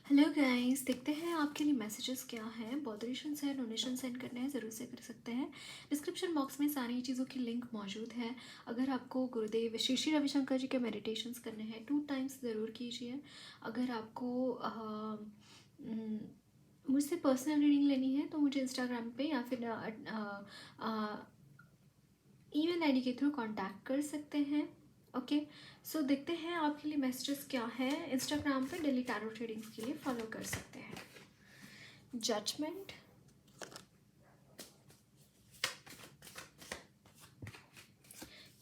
Hello guys, देखते हैं आपके लिए मैसेजेस क्या हैं। मॉडरेशन है, डोनेशन सेंड करना है, ज़रूर से कर सकते हैं। डिस्क्रिप्शन बॉक्स में सारी चीज़ों की लिंक मौजूद है। अगर आपको गुरुदेव श्री श्री रविशंकर जी के मेडिटेशंस करने हैं 2 टाइम्स ज़रूर कीजिए। अगर आपको मुझसे पर्सनल रीडिंग लेनी है तो मुझे इंस्टाग्राम पे या फिर ईमेल आईडी के थ्रू कांटेक्ट कर सकते हैं। ओके, सो देखते हैं आपके लिए मैसेजेस क्या है। इंस्टाग्राम पे डेली टैरो ट्रेडिंग्स के लिए फॉलो कर सकते हैं। Judgement,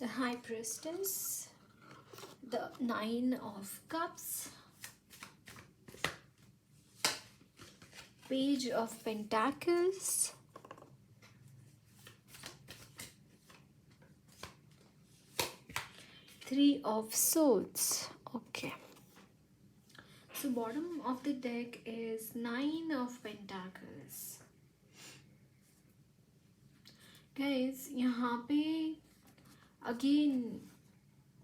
the high priestess, the 9 of cups, page of pentacles, 3 of swords. Okay, so bottom of the deck is 9 of pentacles. Guys, यहाँ पे again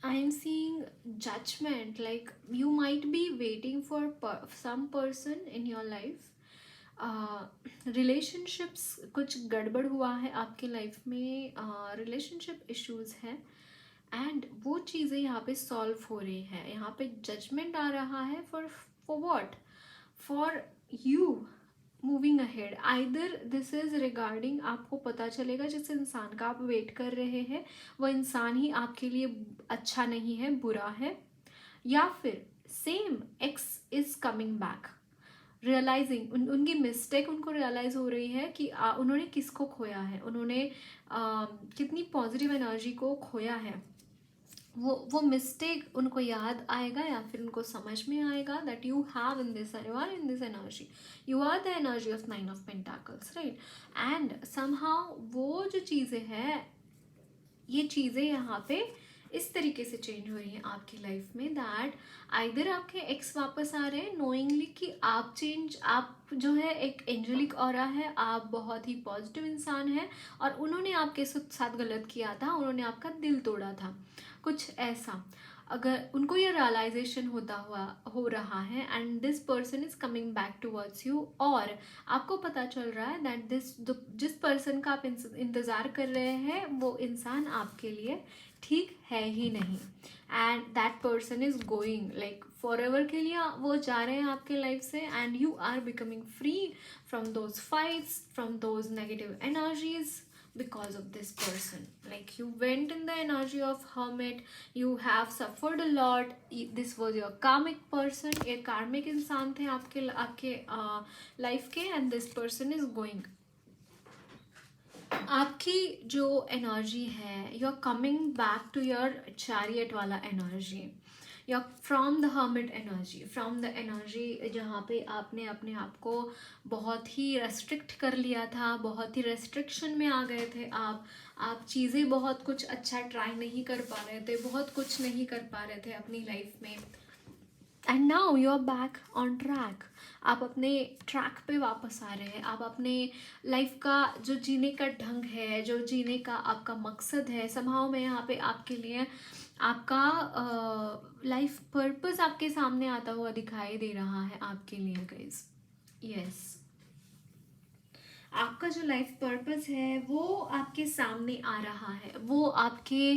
I am seeing judgment, like you might be waiting for some person in your life. Relationships कुछ गड़बड़ हुआ है आपके life में, relationship issues है and वो चीज़ें यहाँ पे सॉल्व हो रही हैं। यहाँ पे जजमेंट आ रहा है for what, for you moving ahead. Either this is regarding, आपको पता चलेगा जिस इंसान का आप वेट कर रहे हैं वो इंसान ही आपके लिए अच्छा नहीं है, बुरा है, या फिर same ex is coming back. Realizing उनकी मिस्टेक उनको रियलाइज हो रही है कि उन्होंने किसको खोया है, उन्होंने कितनी पॉजिटिव एनर्जी को खोया है। वो मिस्टेक उनको याद आएगा या फिर उनको समझ में आएगा that you have in this, you are in this energy, you are the energy of 9 of pentacles, right. And somehow वो जो चीज़ें हैं, ये चीज़ें यहाँ पे इस तरीके से चेंज हो रही हैं आपकी लाइफ में दैट आइदर आपके एक्स वापस आ रहे हैं नोइंगली कि आप जो है एक एंजेलिक ऑरा है, आप बहुत ही पॉजिटिव इंसान हैं और उन्होंने आपके साथ गलत किया था, उन्होंने आपका दिल तोड़ा था, कुछ ऐसा। अगर उनको ये रियलाइजेशन हो रहा है and this person is coming back towards you, और आपको पता चल रहा है दैट जिस पर्सन का आप इंतज़ार कर रहे हैं वो इंसान आपके लिए ठीक है ही नहीं, and that person is going like forever के लिए वो जा रहे हैं आपके लाइफ से, and you are becoming free from those fights, from those negative energies because of this person. Like you went in the energy of hermit, you have suffered a lot, this was your karmic person, एक कार्मिक इंसान थे आपके life के, and this person is going. आपकी जो energy है, you are coming back to your chariot वाला एनर्जी, या from the hermit energy, from the energy जहाँ पे आपने अपने आप को बहुत ही रेस्ट्रिक्ट कर लिया था, बहुत ही रेस्ट्रिक्शन में आ गए थे आप चीज़ें बहुत कुछ अच्छा ट्राई नहीं कर पा रहे थे, बहुत कुछ नहीं कर पा रहे थे अपनी लाइफ में, and now you are back on track. आप अपने ट्रैक पे वापस आ रहे हैं, आप अपने लाइफ का जो जीने का ढंग है, जो जीने का आपका मकसद है, समहाउ मैं यहाँ पे आपके लिए आपका लाइफ पर्पस आपके सामने आता हुआ दिखाई दे रहा है आपके लिए गाइस। यस, आपका जो लाइफ पर्पस है वो आपके सामने आ रहा है, वो आपके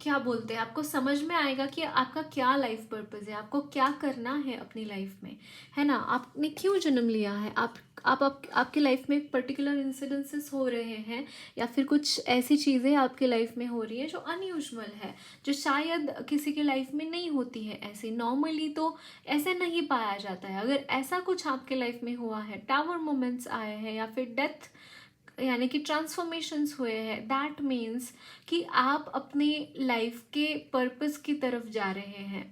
क्या बोलते हैं, आपको समझ में आएगा कि आपका क्या लाइफ पर्पस है, आपको क्या करना है अपनी लाइफ में, है ना। आपने क्यों जन्म लिया है, आपके लाइफ में पर्टिकुलर इंसिडेंसेस हो रहे हैं या फिर कुछ ऐसी चीज़ें आपके लाइफ में हो रही है जो अनयूजुअल है, जो शायद किसी के लाइफ में नहीं होती है, ऐसे नॉर्मली तो ऐसा नहीं पाया जाता है। अगर ऐसा कुछ आपके लाइफ में हुआ है, टावर मोमेंट्स आए हैं या फिर डेथ यानी कि ट्रांसफॉर्मेशंस हुए हैं, दैट मीन्स कि आप अपने लाइफ के पर्पस की तरफ जा रहे हैं।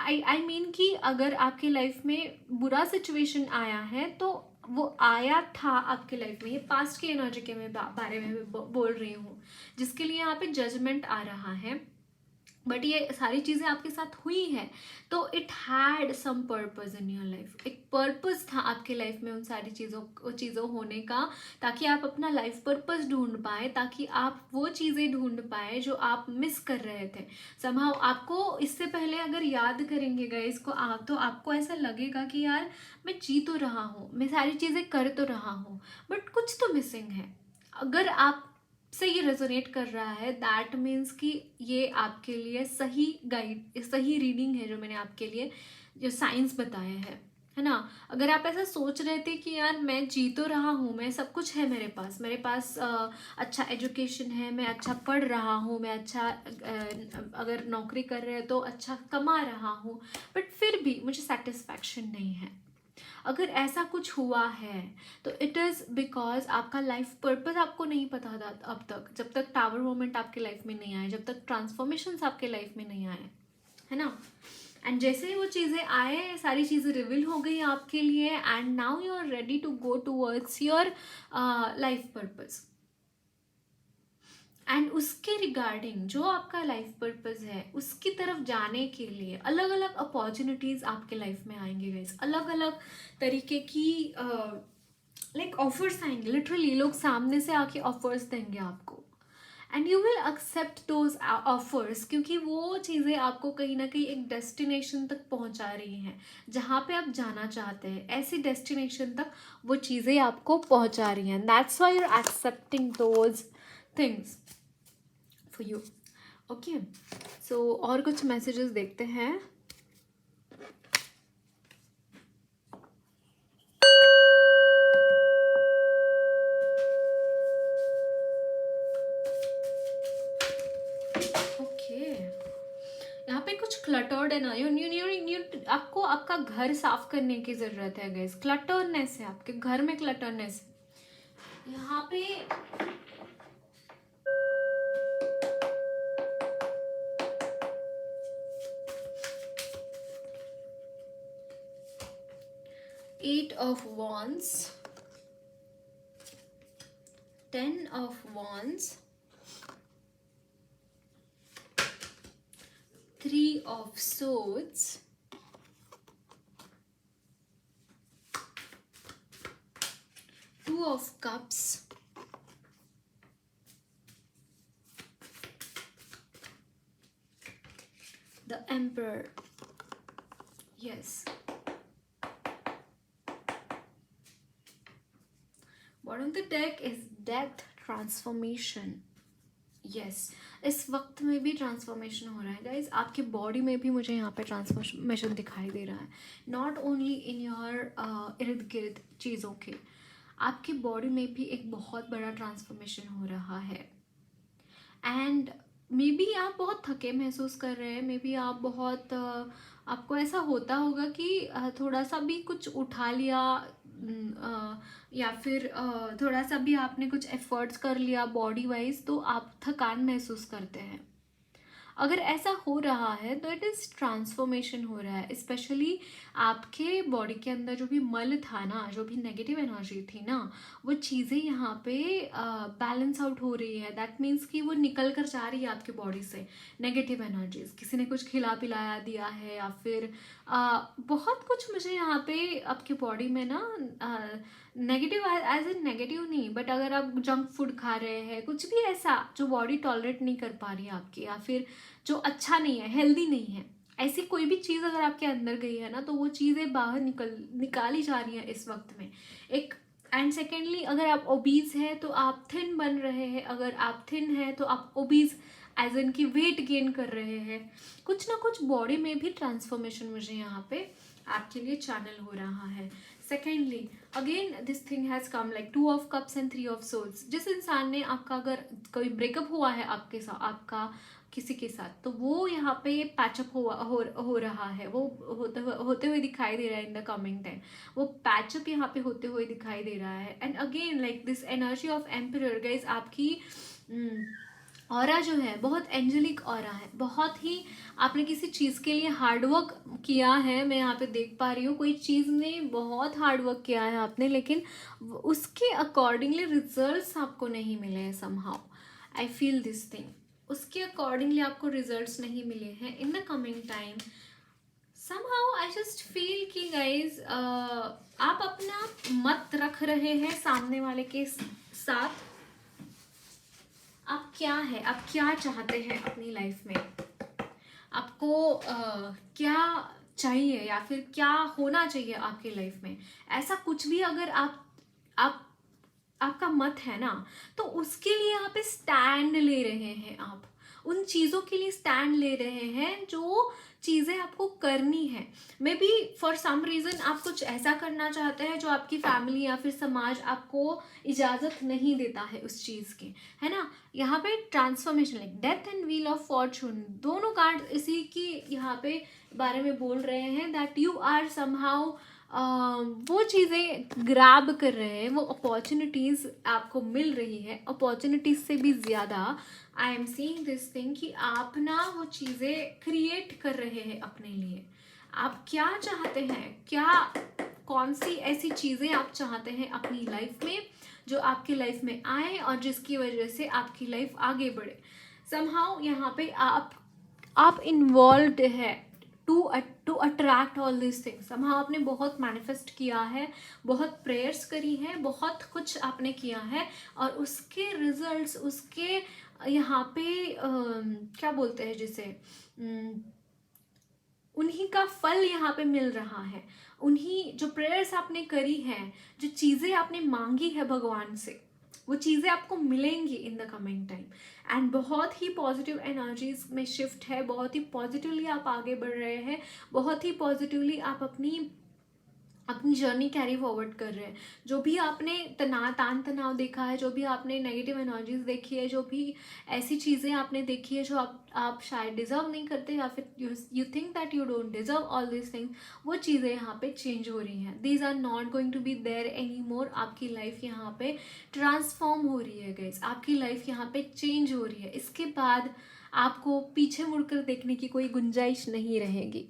आई मीन कि अगर आपकी लाइफ में बुरा सिचुएशन आया है तो वो आया था आपके लाइफ में, ये पास्ट की एनर्जी के बारे में बोल रही हूँ, जिसके लिए यहाँ पे जजमेंट आ रहा है। बट ये सारी चीज़ें आपके साथ हुई है तो it had some purpose in your life, एक पर्पस था आपके लाइफ में उन सारी चीज़ों होने का, ताकि आप अपना लाइफ पर्पस ढूंढ पाए, ताकि आप वो चीज़ें ढूंढ पाए जो आप मिस कर रहे थे समहाउ। आपको इससे पहले अगर याद करेंगे गाइस को आप, तो आपको ऐसा लगेगा कि यार मैं जी तो रहा हूँ, मैं सारी चीज़ें कर तो रहा हूँ, बट कुछ तो मिसिंग है। अगर आप से ये रेजोनेट कर रहा है दैट मीन्स कि ये आपके लिए सही गाइड, सही रीडिंग है जो मैंने आपके लिए जो साइंस बताया है ना। अगर आप ऐसा सोच रहे थे कि यार मैं जी तो रहा हूँ, मैं सब कुछ है मेरे पास अच्छा एजुकेशन है, मैं अच्छा पढ़ रहा हूँ, मैं अच्छा अगर नौकरी कर रहे हैं तो अच्छा कमा रहा हूँ, बट फिर भी मुझे सेटिस्फैक्शन नहीं है, अगर ऐसा कुछ हुआ है तो इट इज़ बिकॉज आपका लाइफ पर्पस आपको नहीं पता था अब तक, जब तक टावर मोमेंट आपके लाइफ में नहीं आए, जब तक ट्रांसफॉर्मेशंस आपके लाइफ में नहीं आए, है ना। एंड जैसे ही वो चीज़ें आए, सारी चीज़ें रिवील हो गई आपके लिए, and now you are ready to go towards your life purpose. And उसके रिगार्डिंग जो आपका लाइफ पर्पस है उसकी तरफ जाने के लिए अलग अलग अपॉर्चुनिटीज़ आपके लाइफ में आएंगे गाइस, अलग अलग तरीके की लाइक ऑफर्स आएंगे, लिटरली लोग सामने से आके ऑफर्स देंगे आपको, and you will accept those offers, क्योंकि वो चीज़ें आपको कहीं ना कहीं एक डेस्टिनेशन तक पहुंचा रही हैं, जहाँ पे आप जाना चाहते हैं ऐसी डेस्टिनेशन तक वो चीज़ें आपको पहुंचा रही हैं, that's why you are accepting those things for you. Okay, so और कुछ मैसेजेस देखते हैं। ओके, यहाँ पे कुछ क्लटर्ड है ना, यू आपको आपका घर साफ करने की जरूरत है गाइस, क्लटरनेस है आपके घर में, क्लटरनेस यहाँ पे। Eight of Wands, 10 of Wands, 3 of Swords, 2 of Cups, the Emperor. Yes. Bottom of the deck is Death, Transformation. Yes, इस वक्त में भी ट्रांसफॉर्मेशन हो रहा है गाइज, आपके बॉडी में भी मुझे यहाँ पे ट्रांसफॉर्मेशन दिखाई दे रहा है, नॉट ओनली इन योर इर्द गिर्द चीज़ों के, आपकी बॉडी में भी एक बहुत बड़ा ट्रांसफॉर्मेशन हो रहा है। एंड मे बी आप बहुत थके महसूस कर रहे हैं, मे बी आप बहुत आपको ऐसा होता होगा कि थोड़ा सा भी कुछ उठा लिया या फिर थोड़ा सा भी आपने कुछ एफर्ट्स कर लिया बॉडी वाइज तो आप थकान महसूस करते हैं। अगर ऐसा हो रहा है तो इट इज़ ट्रांसफॉर्मेशन हो रहा है, स्पेशली आपके बॉडी के अंदर जो भी मल था ना, जो भी नेगेटिव एनर्जी थी ना, वो चीज़ें यहाँ पे बैलेंस आउट हो रही है, दैट मीन्स कि वो निकल कर जा रही है आपके बॉडी से नेगेटिव एनर्जीज, किसी ने कुछ खिला पिलाया दिया है या फिर बहुत कुछ मुझे यहाँ पे आपके बॉडी में ना नेगेटिव एज ए नेगेटिव नहीं, बट अगर आप जंक फूड खा रहे हैं, कुछ भी ऐसा जो बॉडी टॉलरेट नहीं कर पा रही है आपकी, या फिर जो अच्छा नहीं है, हेल्दी नहीं है, ऐसी कोई भी चीज़ अगर आपके अंदर गई है ना तो वो चीज़ें बाहर निकाली जा रही हैं इस वक्त में एक। एंड सेकेंडली, अगर आप ओबीज हैं तो आप थिन बन रहे हैं, अगर आप थिन हैं तो आप ओबीज एज इन की वेट गेन कर रहे हैं, कुछ ना कुछ बॉडी में भी ट्रांसफॉर्मेशन मुझे यहाँ पे आपके लिए चैनल हो रहा है। Secondly again this thing has come like 2 of cups and 3 of swords, जिस इंसान ने आपका अगर कोई ब्रेकअप हुआ है आपके साथ, आपका किसी के साथ, तो वो यहाँ पे पैचअप हो रहा है, वो होते हुए दिखाई दे रहा है इन द कमिंग टाइम, वो पैचअप यहाँ पे होते हुए दिखाई दे रहा है। And again like this energy of emperor guys, आपकी ऑरा जो है बहुत एंजेलिक ऑरा है, बहुत ही आपने किसी चीज़ के लिए हार्डवर्क किया है, मैं यहाँ पे देख पा रही हूँ कोई चीज़ में बहुत हार्डवर्क किया है आपने, लेकिन उसके अकॉर्डिंगली रिजल्ट्स आपको नहीं मिले हैं somehow, I feel this thing. उसके अकॉर्डिंगली आपको रिजल्ट्स नहीं मिले हैं इन the coming time, somehow I just feel कि guys आप अपना मत रख रहे हैं सामने वाले के साथ। आप क्या है, आप क्या चाहते हैं अपनी लाइफ में, आपको क्या चाहिए या फिर क्या होना चाहिए आपकी लाइफ में। ऐसा कुछ भी अगर आप आपका मत है ना, तो उसके लिए यहाँ पे स्टैंड ले रहे हैं, आप उन चीज़ों के लिए स्टैंड ले रहे हैं जो चीज़ें आपको करनी है। Maybe for some reason आप कुछ ऐसा करना चाहते हैं जो आपकी फैमिली या फिर समाज आपको इजाज़त नहीं देता है उस चीज़ की, है ना। यहाँ पे transformation like death and wheel of Fortune, दोनों कार्ड इसी की यहाँ पे बारे में बोल रहे हैं, दैट यू आर समहाउ वो चीज़ें ग्रैब कर रहे हैं, वो अपॉर्चुनिटीज़ आपको मिल रही है। अपॉर्चुनिटीज़ से भी ज़्यादा I am seeing this thing कि आप ना वो चीज़ें क्रिएट कर रहे हैं अपने लिए। आप क्या चाहते हैं, क्या कौन सी ऐसी चीज़ें आप चाहते हैं अपनी लाइफ में जो आपकी लाइफ में आए और जिसकी वजह से आपकी लाइफ आगे बढ़े। समहाउ यहाँ पे आप इन्वॉल्व्ड है to attract all this things. Somehow आपने बहुत मैनिफेस्ट किया है, बहुत प्रेयर्स करी है, बहुत कुछ आपने किया है, और उसके रिजल्ट्स, उसके यहाँ पे क्या बोलते हैं जिसे, उन्हीं का फल यहाँ पे मिल रहा है। उन्हीं जो प्रेयर्स आपने करी है, जो चीज़ें आपने मांगी है भगवान से, वो चीज़ें आपको मिलेंगी इन द कमिंग टाइम। एंड बहुत ही पॉजिटिव एनर्जीज में शिफ्ट है, बहुत ही पॉजिटिवली आप आगे बढ़ रहे हैं, बहुत ही पॉजिटिवली आप अपनी जर्नी कैरी फॉरवर्ड कर रहे हैं। जो भी आपने तान तनाव देखा है, जो भी आपने नेगेटिव एनर्जीज देखी है, जो भी ऐसी चीज़ें आपने देखी है जो आप शायद डिज़र्व नहीं करते, या फिर you think that you don't deserve all this things, वो चीज़ें यहाँ पे चेंज हो रही हैं। These are not going to be there any more. आपकी लाइफ यहाँ पे ट्रांसफॉर्म हो रही है गाइस, आपकी लाइफ यहाँ पे चेंज हो रही है। इसके बाद आपको पीछे मुड़कर देखने की कोई गुंजाइश नहीं रहेगी।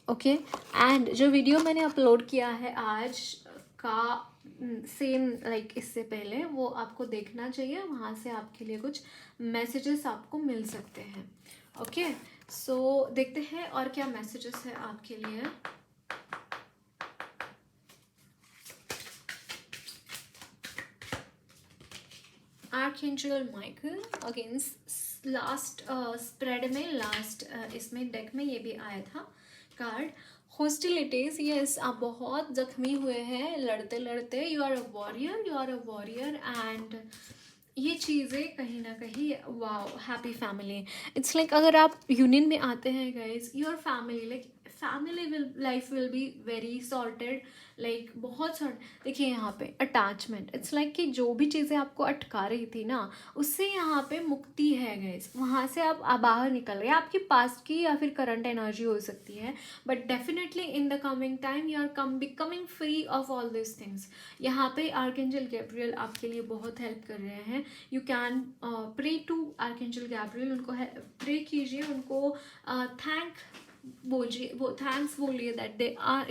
ओके एंड जो वीडियो मैंने अपलोड किया है आज का सेम लाइक इससे पहले, वो आपको देखना चाहिए, वहाँ से आपके लिए कुछ मैसेजेस आपको मिल सकते हैं। ओके सो देखते हैं और क्या मैसेजेस है आपके लिए। Archangel Michael against last spread में, लास्ट इसमें डेक में ये भी आया था कार्ड, हॉस्टिलिटीज। यस, आप बहुत जख्मी हुए हैं लड़ते लड़ते। You are a warrior, you are a warrior. And ये चीज़ें कहीं ना कहीं, wow, happy family. It's like अगर आप यूनियन में आते हैं guys, your family like family life will be very sorted, like बहुत सॉर्ट। देखिए यहाँ पे अटैचमेंट, इट्स लाइक कि जो भी चीज़ें आपको अटका रही थी ना, उससे यहाँ पे मुक्ति है गाइज। वहाँ से आप बाहर निकल रहे हैं। आपकी पास्ट की या फिर करंट एनर्जी हो सकती है, but definitely in the coming time you are becoming free of all this things. यहाँ पे आर्कएंजल गैब्रियल आपके लिए बहुत हेल्प कर रहे हैं। You can pray to archangel Gabriel, उनको प्रे कीजिए, उनको थैंक बोलिए, वो थैंक्स बोलिए दैट दे आर,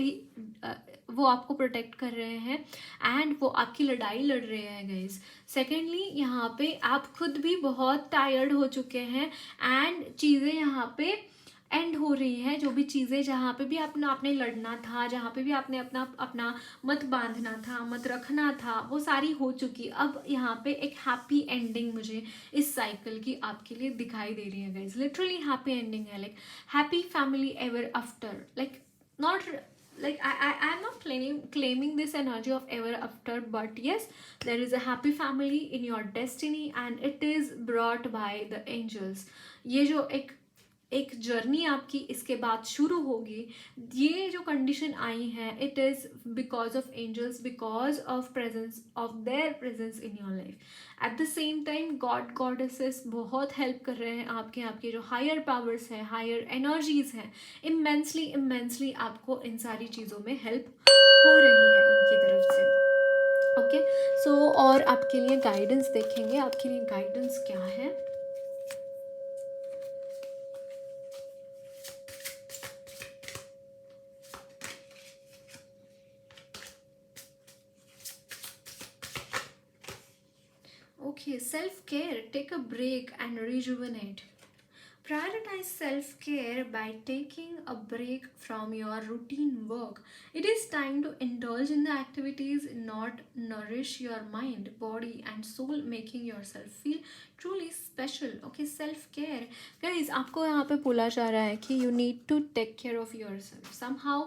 वो आपको प्रोटेक्ट कर रहे हैं एंड वो आपकी लड़ाई लड़ रहे हैं गाइज। सेकेंडली यहाँ पे आप खुद भी बहुत टायर्ड हो चुके हैं एंड चीज़ें यहाँ पे एंड हो रही है। जो भी चीज़ें जहाँ पे भी आपने लड़ना था, जहाँ पे भी आपने अपना मत बांधना था, मत रखना था, वो सारी हो चुकी। अब यहाँ पे एक हैप्पी एंडिंग मुझे इस साइकिल की आपके लिए दिखाई दे रही है गाइज। लिटरली हैप्पी एंडिंग है, like happy family ever after, like not like I am not claiming this energy of ever after, but yes, there is a happy family in your destiny and it is brought by the angels। ये जो एक journey आपकी इसके बाद शुरू होगी, ये जो कंडीशन आई है, it is because of angels, because of presence of their presence in your life. At the same time God goddesses बहुत हेल्प कर रहे हैं आपके जो हायर पावर्स हैं, हायर एनर्जीज हैं, इमेंसली आपको इन सारी चीज़ों में हेल्प हो रही है उनकी तरफ से। ओके सो और आपके लिए गाइडेंस देखेंगे, आपके लिए गाइडेंस क्या है। Okay Okay, self-care, take a break and rejuvenate. Prioritize self-care by taking a break from your routine work. It is time to indulge in the activities not nourish your mind, body and soul, making yourself feel truly special. Okay, self-care. Guys, आपको यहाँ पे बोला जा रहा है कि you need to take care of yourself. Somehow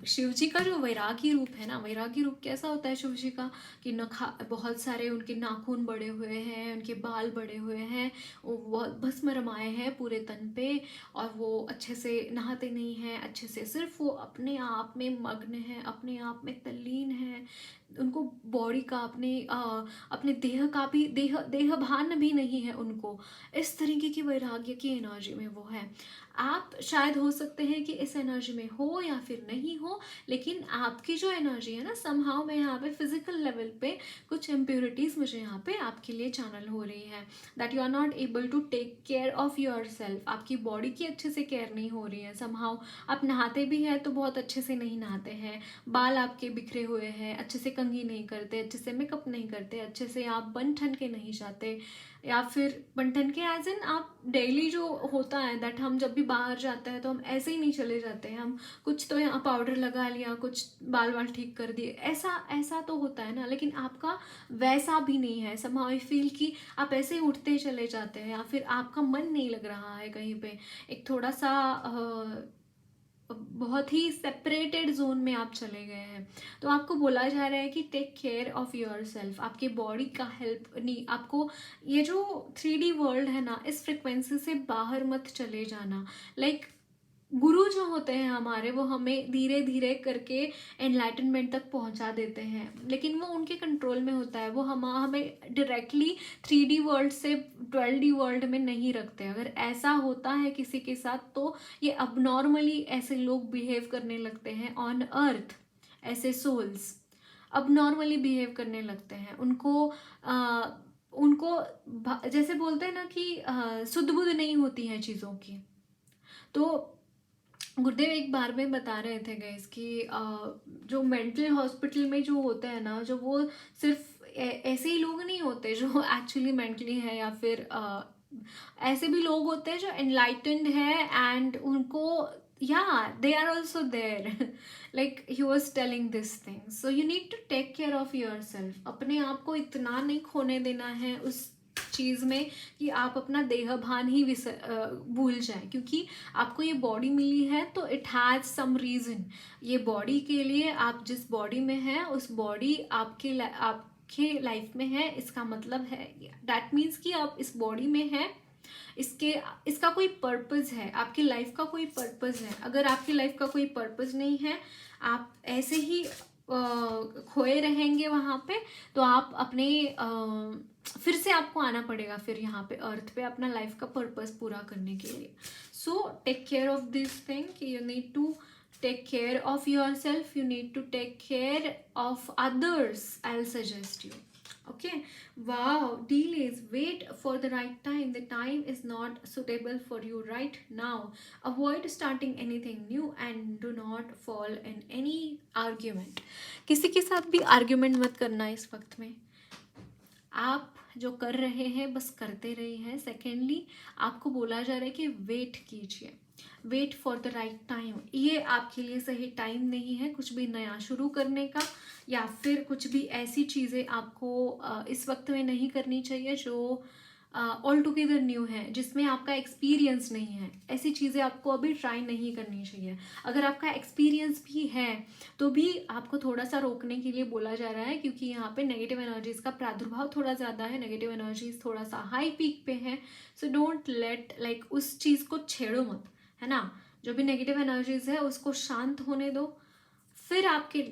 Shiv जी का जो वैरागी रूप है ना, वैरागी रूप कैसा होता है शिव जी का, कि नखा बहुत सारे उनके नाखून बड़े हुए हैं, उनके बाल बड़े हुए हैं, वो बहुत भस्म रमाए हैं पूरे तन पे, और वो अच्छे से नहाते नहीं हैं अच्छे से, सिर्फ वो अपने आप में मग्न है, अपने आप में तल्लीन है, उनको बॉडी का अपने देह का भी देह भान भी नहीं है उनको। इस तरीके की वैराग्य की एनर्जी में वो है। आप शायद हो सकते हैं कि इस एनर्जी में हो या फिर नहीं हो, लेकिन आपकी जो एनर्जी है ना, समहाउ मैं यहाँ पे फिजिकल लेवल पे कुछ इम्प्योरिटीज़ मुझे यहाँ पे आपके लिए चैनल हो रही है, that you are not able to take care of yourself. आपकी बॉडी की अच्छे से केयर नहीं हो रही है समहाउ। आप नहाते भी हैं तो बहुत अच्छे से नहीं नहाते हैं, बाल आपके बिखरे हुए हैं, अच्छे से कंघी नहीं करते, अच्छे से मेकअप नहीं करते, अच्छे से आप बन ठन के नहीं जाते, या फिर बंटन के एज इन आप डेली जो होता है दैट हम जब भी बाहर जाते हैं तो हम ऐसे ही नहीं चले जाते हैं, हम कुछ तो यहाँ पाउडर लगा लिया, कुछ बाल बाल ठीक कर दिए, ऐसा ऐसा तो होता है ना, लेकिन आपका वैसा भी नहीं है। समहाउ आई फील कि आप ऐसे ही उठते चले जाते हैं, या फिर आपका मन नहीं लग रहा है कहीं पे, एक थोड़ा सा बहुत ही सेपरेटेड जोन में आप चले गए हैं। तो आपको बोला जा रहा है कि take care of yourself. आपके बॉडी का हेल्प नहीं, आपको ये जो 3D वर्ल्ड है ना, इस फ्रिक्वेंसी से बाहर मत चले जाना। लाइक गुरु जो होते हैं हमारे, वो हमें धीरे धीरे करके एनलाइटनमेंट तक पहुंचा देते हैं, लेकिन वो उनके कंट्रोल में होता है, वो हमें डायरेक्टली 3D वर्ल्ड से 12D वर्ल्ड में नहीं रखते। अगर ऐसा होता है किसी के साथ तो ये अबनॉर्मली ऐसे लोग बिहेव करने लगते हैं ऑन अर्थ। ऐसे सोल्स अबनॉर्मली बिहेव करने लगते हैं। उनको जैसे बोलते हैं ना कि सुध बुध नहीं होती हैं चीज़ों की। तो गुरुदेव एक बार में बता रहे थे गाइस कि जो मेंटल हॉस्पिटल में जो होते हैं ना, जो वो सिर्फ ऐसे ही लोग नहीं होते जो एक्चुअली मेंटली है, या फिर ऐसे भी लोग होते हैं जो एनलाइटेंड है, एंड उनको they are also there like he was telling this thing. So you need to take care of yourself. अपने आप को इतना नहीं खोने देना है उस चीज़ में कि आप अपना देह भान ही भूल जाए, क्योंकि आपको ये बॉडी मिली है तो इट हैज़ सम रीज़न। ये बॉडी के लिए, आप जिस बॉडी में हैं उस बॉडी आपके लाइफ में है, इसका मतलब है दैट मीन्स कि आप इस बॉडी में हैं, इसका कोई पर्पज़ है, आपकी लाइफ का कोई पर्पज़ है। अगर आपकी लाइफ का कोई पर्पज़ नहीं है, आप ऐसे ही खोए रहेंगे वहाँ पे, तो आप अपने फिर से आपको आना पड़ेगा फिर यहाँ पे अर्थ पे अपना लाइफ का पर्पस पूरा करने के लिए। So take care of this thing कि you need to take care of yourself, you need to take care of others, I'll suggest you. Okay, wow, delays, wait for the right time, the time is not suitable for you right now. Avoid starting anything new and do not fall in any argument. किसी के साथ भी argument मत करना इस वक्त में। आप जो कर रहे हैं बस करते रहे हैं। सेकेंडली आपको बोला जा रहा है कि वेट कीजिए, wait for the right time. ये आपके लिए सही टाइम नहीं है कुछ भी नया शुरू करने का, या फिर कुछ भी ऐसी चीज़ें आपको इस वक्त में नहीं करनी चाहिए जो ऑल टुगेदर न्यू है, जिसमें आपका एक्सपीरियंस नहीं है। ऐसी चीज़ें आपको अभी ट्राई नहीं करनी चाहिए। अगर आपका एक्सपीरियंस भी है तो भी आपको थोड़ा सा रोकने के लिए बोला जा रहा है, क्योंकि यहाँ पे नेगेटिव एनर्जीज़ का प्रादुर्भाव थोड़ा ज़्यादा है, नेगेटिव एनर्जीज थोड़ा सा हाई पीक पे है। सो डोंट लेट लाइक उस चीज़ को छेड़ो मत, है ना। जो भी नेगेटिव एनर्जीज है उसको शांत होने दो। फिर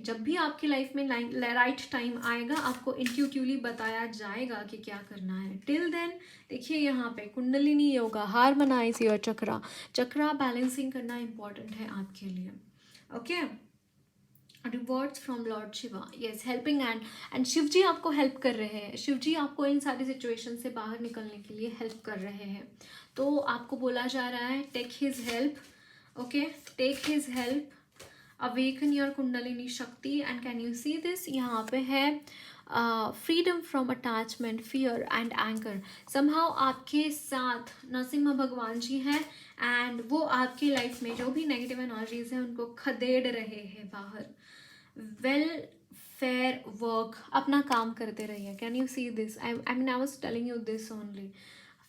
जब भी आपकी लाइफ में राइट टाइम आएगा, आपको इंट्यूटिवली बताया जाएगा कि क्या करना है। टिल देन देखिए यहाँ पे kundalini yoga, harmonize your chakra balancing करना इंपॉर्टेंट है आपके लिए। Okay, rewards from lord Shiva, yes, helping and Shiv ji आपको हेल्प कर रहे हैं। शिव जी आपको इन सारी सिचुएशन से बाहर निकलने के लिए हेल्प कर रहे हैं। तो आपको बोला जा रहा है take his help, okay, take his help, awaken your kundalini shakti. And can you see this, यहाँ पे है freedom from attachment, fear and anchor. Somehow आपके साथ नरसिम्हा भगवान जी हैं एंड वो आपकी लाइफ में जो भी नेगेटिव एनर्जीज हैं उनको खदेड़ रहे हैं बाहर। वेल फेयर वर्क, अपना काम करते रहिए। Can you see this? I mean I was telling you this only.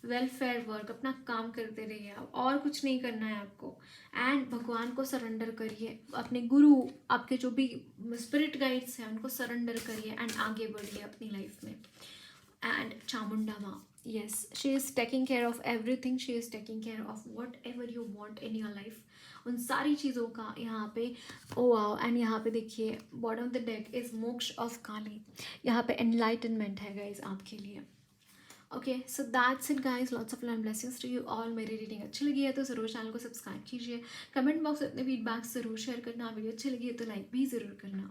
Welfare work, अपना काम करते रहिए आप, और कुछ नहीं करना है आपको। एंड भगवान को सरेंडर करिए, अपने गुरु, आपके जो भी स्पिरिट गाइड्स हैं उनको सरेंडर करिए एंड आगे बढ़िए अपनी लाइफ में। एंड चामुंडा माँ, yes, she is taking care of everything, she is taking care of whatever you want in your life। उन सारी चीज़ों का यहाँ पे ओ वाओ। एंड यहाँ पे देखिए bottom of the deck is moksha of Kali, यहाँ पे एनलाइटनमेंट है गाइज आपके लिए। Okay, so that's it guys, lots of love and blessings to you all. मेरी रीडिंग अच्छी लगी है तो ज़रूर चैनल को सब्सक्राइब कीजिए, कमेंट बॉक्स में अपने फीडबैक ज़रूर शेयर करना, वीडियो अच्छी लगी है तो लाइक भी ज़रूर करना।